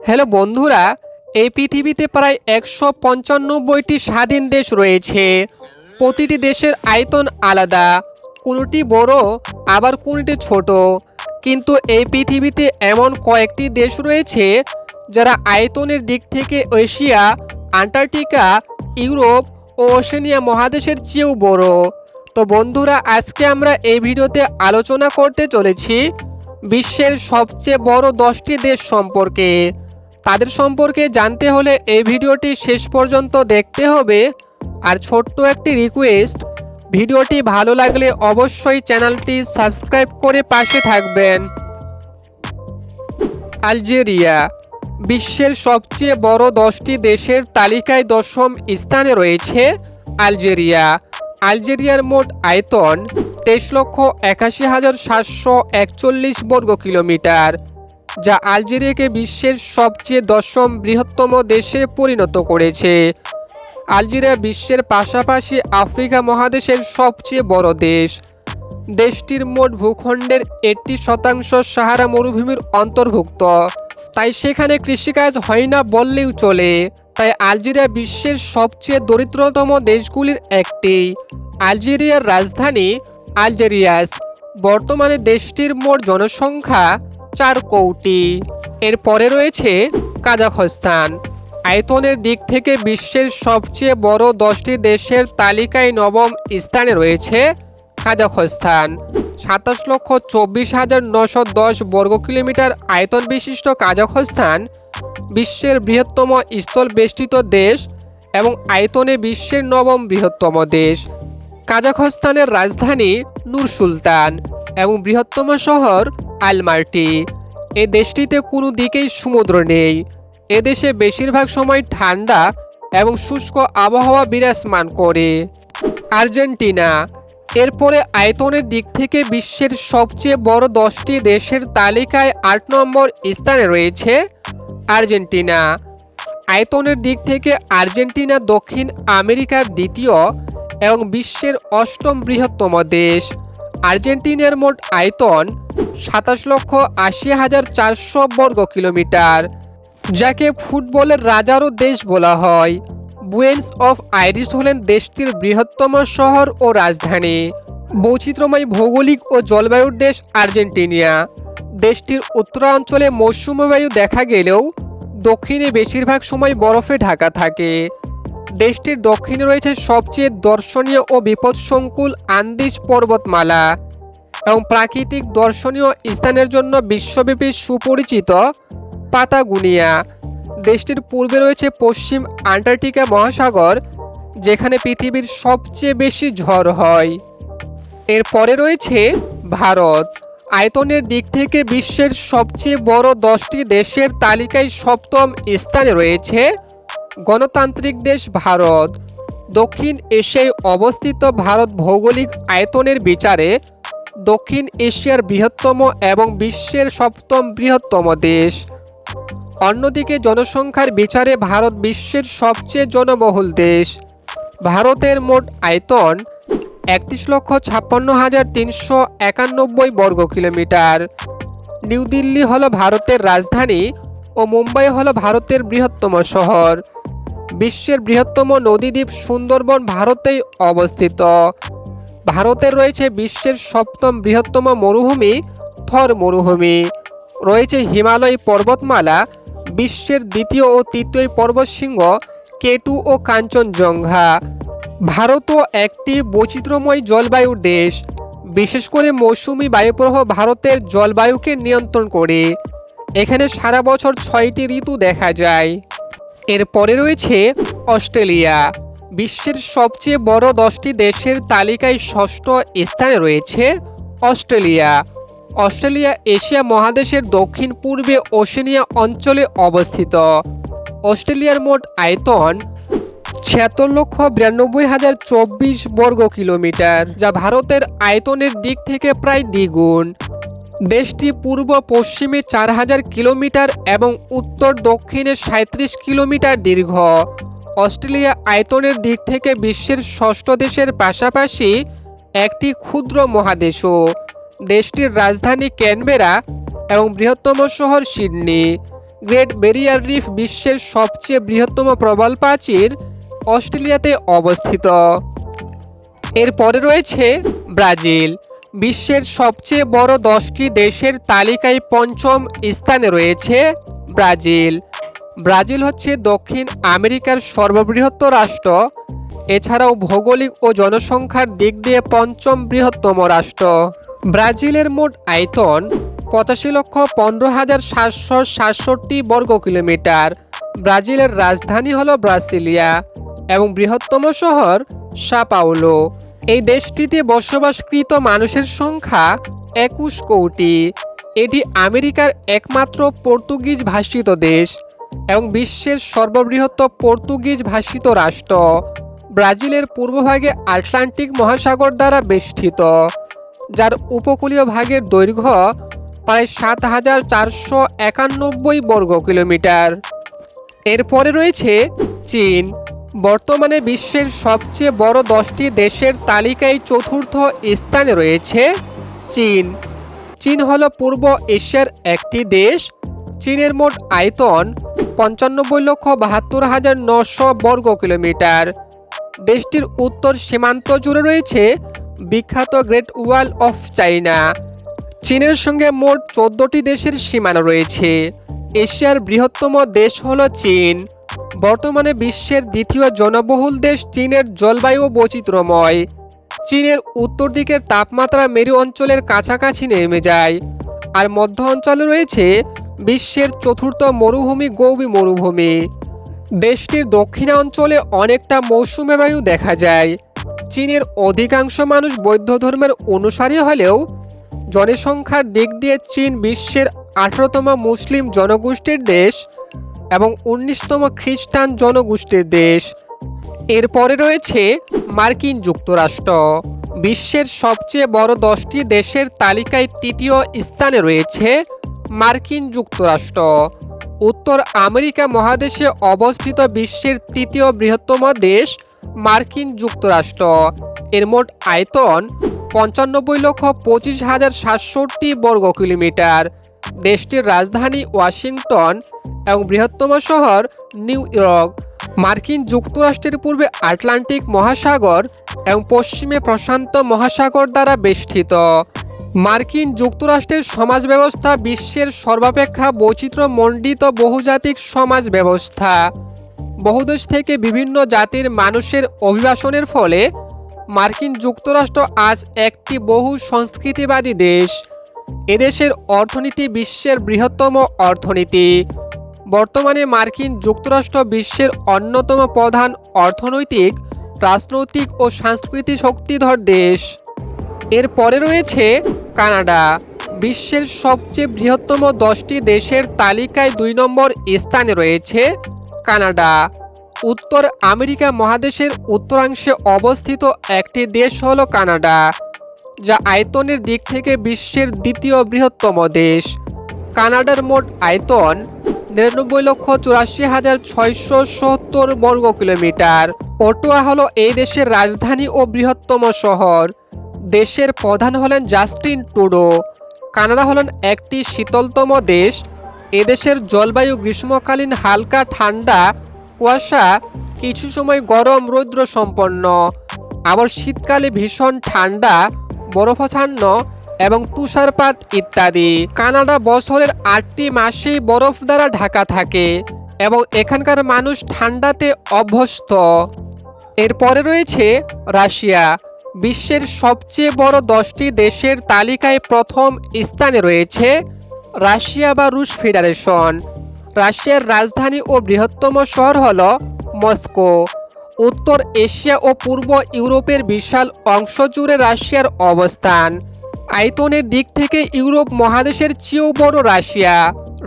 Hello বন্ধুরা, এই পৃথিবীতে প্রায় ১৯৫টি স্বাধীন দেশ রয়েছে। প্রতিটি দেশের আয়তন আলাদা, কোনোটি বড় আবার কোনোটি ছোট। কিন্তু এই পৃথিবীতে এমন কয়েকটি দেশ রয়েছে যারা আয়তনের দিক থেকে এশিয়া, আন্টার্কটিকা, ইউরোপ ও ওশেনিয়া মহাদেশের চেয়েও বড়। তো বন্ধুরা, আজকে আমরা এই ভিডিওতে আলোচনা করতে চলেছি বিশ্বের সবচেয়ে বড় 10টি দেশ সম্পর্কে। তাদের সম্পর্কে জানতে হলে এই ভিডিওটি শেষ পর্যন্ত দেখতে হবে। আর ছোট্ট একটি রিকোয়েস্ট, ভিডিওটি ভালো লাগলে অবশ্যই চ্যানেলটি সাবস্ক্রাইব করে পাশে থাকবেন। আলজেরিয়া বিশ্বের সবচেয়ে বড় 10টি দেশের তালিকায় 10ম স্থানে রয়েছে আলজেরিয়া। আলজেরিয়ার মোট আয়তন 23,81,741 বর্গ কিলোমিটার, যা আলজেরিয়াকে বিশ্বের সবচেয়ে 10ম বৃহত্তম দেশে পরিণত করেছে। আলজেরিয়া বিশ্বের পাশাপাশি আফ্রিকা মহাদেশের সবচেয়ে বড় দেশ। দেশটির মোট ভূখণ্ডের 80% সাহারা মরুভূমির অন্তর্ভুক্ত, তাই সেখানে কৃষিকাজ হয় না বললেও চলে। তাই আলজেরিয়া বিশ্বের সবচেয়ে দরিদ্রতম দেশগুলির একটি। আলজেরিয়ার রাজধানী আলজেরিয়াস। বর্তমানে দেশটির মোট জনসংখ্যা 4 কোটি। এরপরে রয়েছে কাজাখস্তান। আয়তনের দিক থেকে বিশ্বের সবচেয়ে বড় 10টি দেশের তালিকায় 9ম স্থানে রয়েছে কাজাখস্তান। 27,24,910 বর্গ কিলোমিটার আয়তন বিশিষ্ট কাজাখস্তান বিশ্বের বৃহত্তম স্থলবেষ্টিত দেশ এবং আয়তনে বিশ্বের 9ম বৃহত্তম দেশ। কাজাখস্তানের রাজধানী নূর সুলতান এবং বৃহত্তম শহর আলমার্টি। এই দেশটিতে কোনো দিকেই সমুদ্র নেই। এদেশে বেশিরভাগ সময় ঠান্ডা এবং শুষ্ক আবহাওয়া বিরাজমান করে। আর্জেন্টিনা এরপরে আয়তনের দিক থেকে বিশ্বের সবচেয়ে বড় 10টি দেশের তালিকায় 8 নম্বর স্থানে রয়েছে আর্জেন্টিনা। আয়তনের দিক থেকে আর্জেন্টিনা দক্ষিণ আমেরিকার দ্বিতীয় এবং বিশ্বের 8ম বৃহত্তম দেশ। আর্জেন্টিনার মোট আয়তন 27,80,400 বর্গ কিলোমিটার, যাকে ফুটবলের রাজারও দেশ বলা হয়। বুয়েন্স অফ আইরিস হলেন দেশটির বৃহত্তম শহর ও রাজধানী। বৈচিত্র্যময় ভৌগোলিক ও জলবায়ুর দেশ আর্জেন্টিনা। দেশটির উত্তরাঞ্চলে মৌসুমী বায়ু দেখা গেলেও দক্ষিণে বেশিরভাগ সময় বরফে ঢাকা থাকে। দেশটির দক্ষিণে রয়েছে সবচেয়ে দর্শনীয় ও বিপদসংকুল আন্দিজ পর্বতমালা এবং প্রাকৃতিক দর্শনীয় স্থানের জন্য বিশ্বব্যাপী সুপরিচিত পাতাগুনিয়া। দেশটির পূর্বে রয়েছে পশ্চিম আন্টার্কটিকা মহাসাগর, যেখানে পৃথিবীর সবচেয়ে বেশি ঝড় হয়। এরপরে রয়েছে ভারত। আয়তনের দিক থেকে বিশ্বের সবচেয়ে বড় 10টি দেশের তালিকায় 7ম স্থানে রয়েছে গণতান্ত্রিক দেশ ভারত। দক্ষিণ এশিয়ায় অবস্থিত ভারত ভৌগোলিক আয়তনের বিচারে দক্ষিণ এশিয়ার বৃহত্তম এবং বিশ্বের 7ম বৃহত্তম দেশ। অন্যদিকে জনসংখ্যার বিচারে ভারত বিশ্বের সবচেয়ে জনবহুল দেশ। ভারতের মোট আয়তন 31,56,391 বর্গ কিলোমিটার। নিউ দিল্লি হলো ভারতের রাজধানী ও মুম্বাই হলো ভারতের বৃহত্তম শহর। বিশ্বের বৃহত্তম নদীদ্বীপ সুন্দরবন ভারতেই অবস্থিত। ভারতের রয়েছে বিশ্বের 7ম বৃহত্তম মরুভূমি থর মরুভূমি। রয়েছে হিমালয় পর্বতমালা, বিশ্বের দ্বিতীয় ও তৃতীয় পর্বতশৃঙ্গ কেটু ও কাঞ্চনজঙ্ঘা। ভারতও একটি বৈচিত্র্যময় জলবায়ুর দেশ। বিশেষ করে মৌসুমি বায়ুপ্রবাহ ভারতের জলবায়ুকে নিয়ন্ত্রণ করে। এখানে সারা বছর 6টি ঋতু দেখা যায়। এরপরে রয়েছে অস্ট্রেলিয়া। বিশ্বের সবচেয়ে বড় 10টি দেশের তালিকায় 6ষ্ঠ স্থানে রয়েছে অস্ট্রেলিয়া। অস্ট্রেলিয়া এশিয়া মহাদেশের দক্ষিণ পূর্বে ওশেনিয়া অঞ্চলে অবস্থিত। অস্ট্রেলিয়ার মোট আয়তন 76,92,024 বর্গ কিলোমিটার, যা ভারতের আয়তনের দিক থেকে প্রায় দ্বিগুণ। দেশটি পূর্ব পশ্চিমে 4,000 কিলোমিটার এবং উত্তর দক্ষিণে 37 কিলোমিটার দীর্ঘ। অস্ট্রেলিয়া আয়তনের দিক থেকে বিশ্বের 6ষ্ঠ দেশের পাশাপাশি একটি ক্ষুদ্র মহাদেশও। দেশটির রাজধানী ক্যানবেরা এবং বৃহত্তম শহর সিডনি। গ্রেট ব্যারিয়ার রিফ বিশ্বের সবচেয়ে বৃহত্তম প্রবাল প্রাচীর অস্ট্রেলিয়াতে অবস্থিত। এরপরে রয়েছে ব্রাজিল। বিশ্বের সবচেয়ে বড় 10টি দেশের তালিকায় পঞ্চম স্থানে রয়েছে ব্রাজিল। ব্রাজিল হচ্ছে দক্ষিণ আমেরিকার সর্ববৃহৎ রাষ্ট্র, এছাড়াও ভৌগোলিক ও জনসংখ্যার দিক দিয়ে পঞ্চম বৃহত্তম রাষ্ট্র। ব্রাজিলের মোট আয়তন 85,15,767 বর্গ কিলোমিটার। ব্রাজিলের রাজধানী হল ব্রাসিলিয়া এবং বৃহত্তম শহর সাও পাওলো। এই দেশটিতে বসবাসকৃত মানুষের সংখ্যা 21 কোটি। এটি আমেরিকার একমাত্র পর্তুগিজ ভাষিত দেশ এবং বিশ্বের সর্ববৃহৎ পর্তুগিজ ভাষিত রাষ্ট্র। ব্রাজিলের পূর্বভাগে আটলান্টিক মহাসাগর দ্বারা বেষ্টিত, যার উপকূলীয় ভাগের দৈর্ঘ্য প্রায় 7,491 বর্গ কিলোমিটার। এরপরে রয়েছে চীন। বর্তমানে বিশ্বের সবচেয়ে বড় 10টি দেশের তালিকায় চতুর্থ স্থানে রয়েছে চীন। চীন হল পূর্ব এশিয়ার একটি দেশ। চীনের মোট আয়তন 95,72,900 বর্গ কিলোমিটার। দেশটির উত্তর সীমান্ত জুড়ে রয়েছে বিখ্যাত গ্রেট ওয়াল অফ চায়না। চীনের সঙ্গে মোট 14টি দেশের সীমানা রয়েছে। এশিয়ার বৃহত্তম দেশ হল চীন। বর্তমানে বিশ্বের দ্বিতীয় জনবহুল দেশ চীনের জলবায়ু বৈচিত্র্যময়। চীনের উত্তর দিকের তাপমাত্রা মেরু অঞ্চলের কাছাকাছি নেমে যায়, আর মধ্য অঞ্চলে রয়েছে বিশ্বের চতুর্থ মরুভূমি গৌবি মরুভূমি। দেশটির দক্ষিণাঞ্চলে অনেকটা মৌসুমী বায়ু দেখা যায়। চীনের অধিকাংশ মানুষ বৌদ্ধ ধর্মের অনুসারী হলেও জনসংখ্যার দিক দিয়ে চীন বিশ্বের 18তম মুসলিম জনগোষ্ঠীর দেশ এবং 19তম খ্রিস্টান জনগোষ্ঠীর দেশ। এরপরে রয়েছে মার্কিন যুক্তরাষ্ট্র। বিশ্বের সবচেয়ে বড় 10টি দেশের তালিকায় তৃতীয় স্থানে রয়েছে মার্কিন যুক্তরাষ্ট্র। উত্তর আমেরিকা মহাদেশে অবস্থিত বিশ্বের তৃতীয় বৃহত্তম দেশ মার্কিন যুক্তরাষ্ট্র। এর মোট আয়তন 95,25,760 বর্গ কিলোমিটার। দেশটির রাজধানী ওয়াশিংটন এবং বৃহত্তম শহর নিউ ইয়র্ক। মার্কিন যুক্তরাষ্ট্রের পূর্বে আটলান্টিক মহাসাগর এবং পশ্চিমে প্রশান্ত মহাসাগর দ্বারা বেষ্টিত। মার্কিন যুক্তরাষ্ট্রের সমাজ ব্যবস্থা বিশ্বের সর্বাপেক্ষা বৈচিত্র্যমণ্ডিত বহুজাতিক সমাজ ব্যবস্থা। বহুদেশ থেকে বিভিন্ন জাতির মানুষের অভিবাসনের ফলে মার্কিন যুক্তরাষ্ট্র আজ একটি বহু সংস্কৃতিবাদী দেশ। এদেশের অর্থনীতি বিশ্বের বৃহত্তম অর্থনীতি। বর্তমানে মার্কিন যুক্তরাষ্ট্র বিশ্বের অন্যতম প্রধান অর্থনৈতিক, রাজনৈতিক ও সাংস্কৃতিক শক্তিধর দেশ। এরপরে রয়েছে কানাডা। বিশ্বের সবচেয়ে বৃহত্তম 10টি দেশের তালিকায় 2 নম্বর স্থানে রয়েছে কানাডা। উত্তর আমেরিকা মহাদেশের উত্তরাংশে অবস্থিত একটি দেশ হল কানাডা, যা আয়তনের দিক থেকে বিশ্বের দ্বিতীয় বৃহত্তম দেশ। কানাডার মোট আয়তন 99,84,670 বর্গ কিলোমিটার। অটোয়া হল এই দেশের রাজধানী ও বৃহত্তম শহর। দেশের প্রধান হলেন জাস্টিন ট্রুডো। কানাডা হলেন একটি শীতলতম দেশ। এদেশের জলবায়ু গ্রীষ্মকালীন হালকা ঠান্ডা, কুয়াশা, কিছু সময় গরম রৌদ্র সম্পন্ন। আবার শীতকালে ভীষণ ঠান্ডা, বরফাচ্ছন্ন এবং তুষারপাত ইত্যাদি। কানাডা বছরের 8টি মাসেই বরফ দ্বারা ঢাকা থাকে এবং এখানকার মানুষ ঠান্ডাতে অভ্যস্ত। এরপরে রয়েছে রাশিয়া। বিশ্বের সবচেয়ে বড় 10টি দেশের তালিকায় প্রথম স্থানে রয়েছে রাশিয়া বা রুশ ফেডারেশন। রাশিয়ার রাজধানী ও বৃহত্তম শহর হল মস্কো। উত্তর এশিয়া ও পূর্ব ইউরোপের বিশাল অংশ জুড়ে রাশিয়ার অবস্থান। আয়তনের দিক থেকে ইউরোপ মহাদেশের চেয়েও বড় রাশিয়া।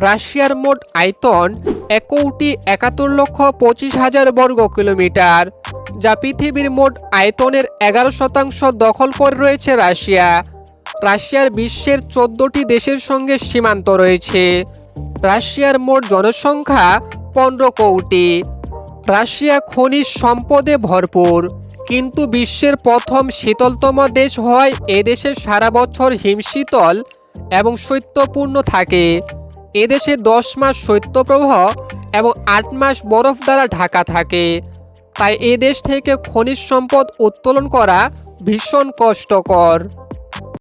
রাশিয়ার মোট আয়তন 1,71,25,000 বর্গ কিলোমিটার, যা পৃথিবীর মোট আয়তনের 11% দখল করে রয়েছে রাশিয়া। রাশিয়ার বিশ্বের 14টি দেশের সঙ্গে সীমান্ত রয়েছে। রাশিয়ার মোট জনসংখ্যা 15 কোটি। রাশিয়া খনিজ সম্পদে ভরপুর, কিন্তু বিশ্বের প্রথম শীতলতম দেশ হওয়ায় এদেশে সারা বছর হিমশীতল এবং শৈত্যপূর্ণ থাকে। এদেশে 10 মাস শৈত্যপ্রবাহ এবং 8 মাস বরফ দ্বারা ঢাকা থাকে, তাই এ দেশ থেকে খনিজ সম্পদ উত্তোলন করা ভীষণ কষ্টকর।